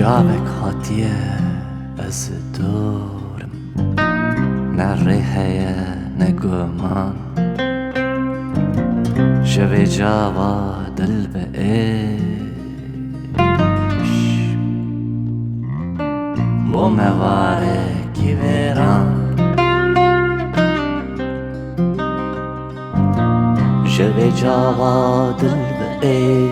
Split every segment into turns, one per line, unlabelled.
جاوک هاتیه از دورم، نه ریحه نه گمان، شوی جاوا دل به عشق بو مواره کی ویران، شوی جاوا دل به عشق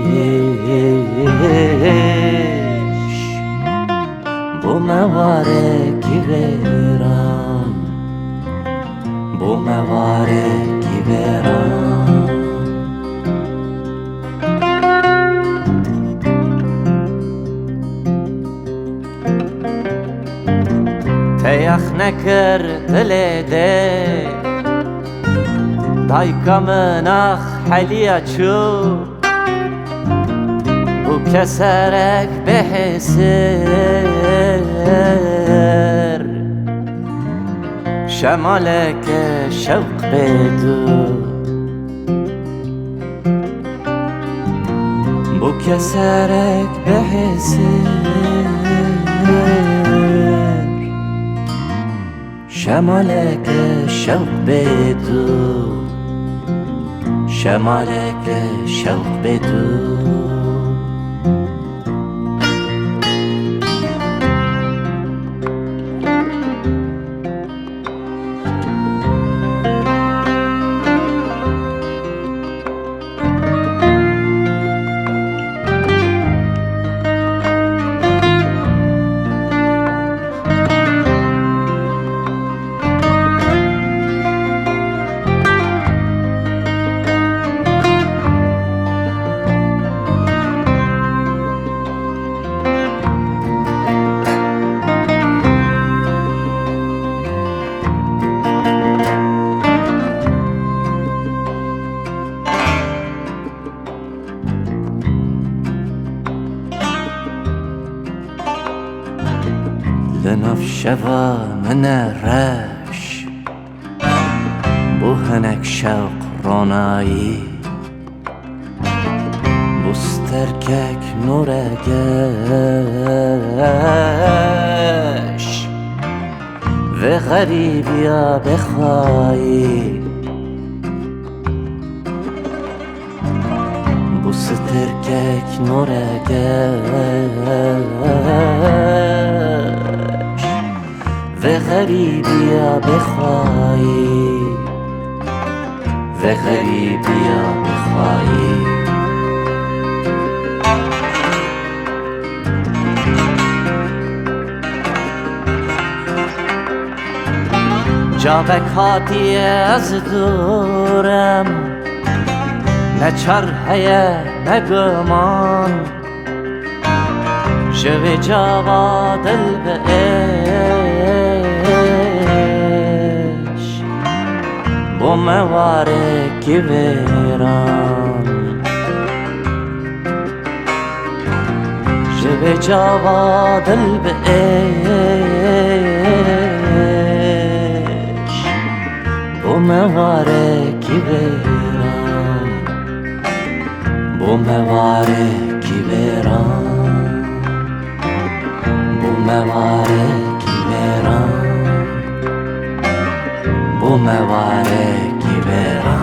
بو مواره کی ویران، بو مواره کی ویران. تیخ نکر دل ده دایکا مناخ حلیا چو بو کسرک بحسر شمالک شوق بدو بو کسرک بحسر شمالك شوق بدو، شمالك شوق بدو. لنف شوا من رش بو هنک شوق رونایی بسترکک نورگش و غریبیا بخوایی بسترکک نورگش و غریبیا بخوایی و غریبیا بخوایی. جاوک هاتی از دورم، نه چرهه نه گمان، شوی جاوا دل به عشق بو مواره کی ویران، شوی جاوا دل به عشق بو مواره کی ویران، بو مواره کی ویران، بو مواره کی ویران، بو مواره کی ویران.